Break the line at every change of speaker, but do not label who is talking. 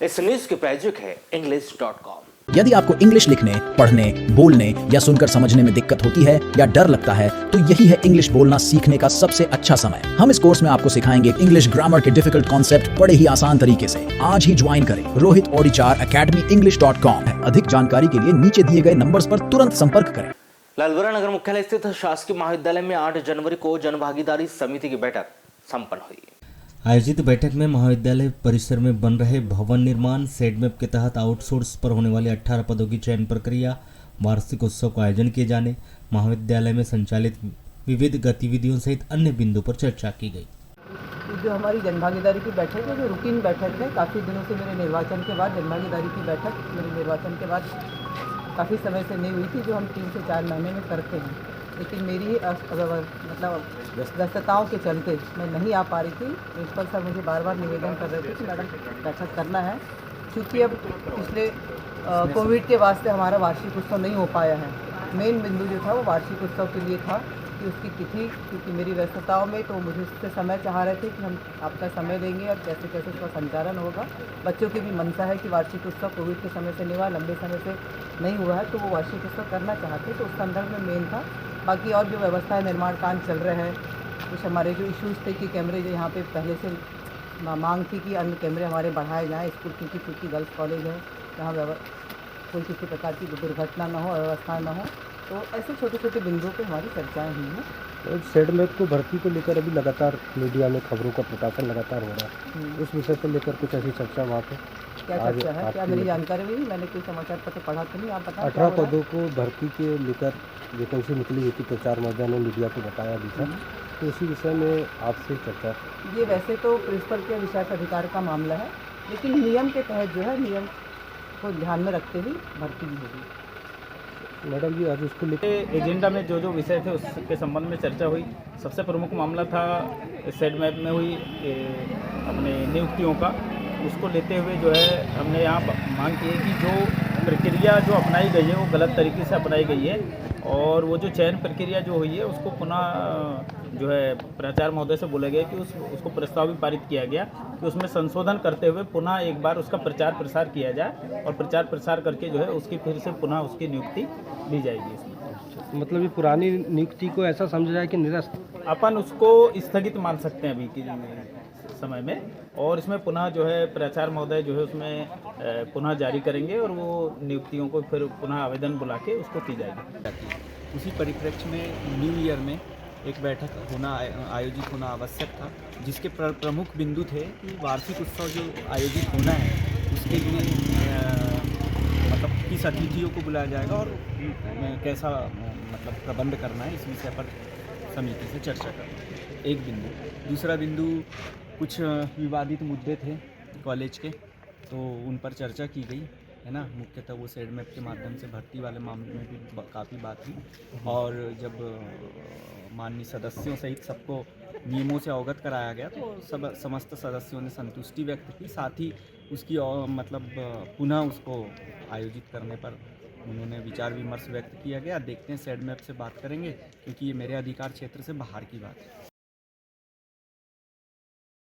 इस न्यूज के प्रायोजक है English.com।
यदि आपको इंग्लिश लिखने, पढ़ने, बोलने या सुनकर समझने में दिक्कत होती है या डर लगता है तो यही है इंग्लिश बोलना सीखने का सबसे अच्छा समय। हम इस कोर्स में आपको सिखाएंगे इंग्लिश ग्रामर के डिफिकल्ट कॉन्सेप्ट बड़े ही आसान तरीके से। आज ही ज्वाइन करें रोहित ओडिचार अकेडमी English.com। अधिक जानकारी के लिए नीचे दिए गए नंबर्स पर तुरंत संपर्क करें।
लालबरा नगर मुख्यालय स्थित शासकीय महाविद्यालय में 8 जनवरी को जनभागीदारी समिति की बैठक संपन्न हुई।
आयोजित बैठक में महाविद्यालय परिसर में बन रहे भवन निर्माण, सेडमेप के तहत आउटसोर्स पर होने वाली 18 पदों की चयन प्रक्रिया, वार्षिक उत्सव का आयोजन किए जाने, महाविद्यालय में संचालित विविध गतिविधियों सहित अन्य बिंदु पर चर्चा की गई।
जो हमारी जनभागीदारी की बैठक है, जो रूटीन बैठक है, काफ़ी दिनों से मेरे निर्वाचन के बाद जनभागीदारी की बैठक मेरे निर्वाचन के बाद काफ़ी समय से नहीं हुई थी, जो हम 3 से 4 महीने में करते हैं। लेकिन मेरी मतलब व्यस्तताओं के चलते मैं नहीं आ पा रही थी। प्रिंसिपल सर मुझे बार बार निवेदन कर रहे थे कि मैडम बैठक करना है, क्योंकि अब पिछले कोविड के वास्ते हमारा वार्षिक उत्सव नहीं हो पाया है। मेन बिंदु जो था वो वार्षिक उत्सव के लिए था कि उसकी तिथि, क्योंकि मेरी व्यस्तताओं में तो मुझे उससे समय चाह रहे थे कि हम आपका समय देंगे और कैसे कैसे उसका संचालन होगा। बच्चों की भी मनसा है कि वार्षिक उत्सव कोविड के समय से नहीं हुआ, लंबे समय से नहीं हुआ है, तो वो वार्षिक उत्सव करना चाहते, तो उस संदर्भ में मेन था। बाकी और जो व्यवस्था निर्माण काम चल रहे हैं, कुछ हमारे जो इश्यूज़ थे कि कैमरे जो यहाँ पे पहले से मांग थी कि अन्य कैमरे हमारे बढ़ाए जाएँ स्कूल की, क्योंकि गर्ल्स कॉलेज है, जहाँ कोई किसी प्रकार की दुर्घटना ना हो, अव्यवस्था ना हो, तो ऐसे छोटे छोटे बिंदुओं पे हमारी चर्चाएं हुई हैं।
तो सेडमेप को भर्ती को लेकर अभी लगातार मीडिया में खबरों का प्रकाशन लगातार हो रहा है, उस विषय को लेकर कुछ ऐसी चर्चा वहाँ पे
क्या चर्चा है, क्या मेरी जानकारी हुई? मैंने कोई समाचार पत्र पढ़ा तो नहीं, आप बताएं।
18 पदों को भर्ती के लेकर वैकेंसी निकली हुई थी, प्रचार महोदय ने मीडिया को बताया भी था, तो इसी विषय में आपसे चर्चा।
ये वैसे तो प्रिंसिपल के विशेष अधिकार का मामला है, लेकिन नियम के तहत जो है, नियम को ध्यान में रखते हुए भर्ती भी होगी।
मैडम जी, आज उसको लेकर
एजेंडा में जो जो विषय थे उसके संबंध में चर्चा हुई। सबसे प्रमुख मामला था सेडमेप में हुई अपने नियुक्तियों का। उसको लेते हुए जो है हमने यहाँ मांग की है कि जो प्रक्रिया जो अपनाई गई है वो गलत तरीके से अपनाई गई है, और वो जो चयन प्रक्रिया जो हुई है उसको पुनः जो है प्राचार्य महोदय से बोला गया कि उसको प्रस्ताव भी पारित किया गया कि उसमें संशोधन करते हुए पुनः एक बार उसका प्रचार प्रसार किया जाए, और प्रचार प्रसार करके जो है उसकी फिर से पुनः उसकी नियुक्ति दी जाएगी। इसमें
मतलब ये पुरानी नियुक्ति को ऐसा समझा जाए कि निरस्त,
अपन उसको स्थगित मान सकते हैं अभी की समय में, और इसमें पुनः जो है प्राचार्य महोदय जो है उसमें पुनः जारी करेंगे, और वो नियुक्तियों को फिर पुनः आवेदन बुला के उसको की जाएगी।
उसी परिप्रेक्ष्य में न्यू ईयर में एक बैठक आयोजित होना आवश्यक था, जिसके प्रमुख बिंदु थे कि वार्षिक उत्सव जो आयोजित होना है उसके लिए मतलब किस अतिथियों को बुलाया जाएगा और कैसा मतलब प्रबंध करना है, इस विषय पर समिति से चर्चा करना, एक बिंदु। दूसरा बिंदु, कुछ विवादित मुद्दे थे कॉलेज के, तो उन पर चर्चा की गई है ना। मुख्यतः वो सेडमेप के माध्यम से भर्ती वाले मामले में भी काफ़ी बात हुई, और जब माननीय सदस्यों सहित सबको नियमों से अवगत कराया गया तो समस्त सदस्यों ने संतुष्टि व्यक्त की। साथ ही उसकी मतलब पुनः उसको आयोजित करने पर उन्होंने विचार विमर्श व्यक्त किया गया। देखते हैं, सेडमेप से बात करेंगे, क्योंकि ये मेरे अधिकार क्षेत्र से बाहर की बात है।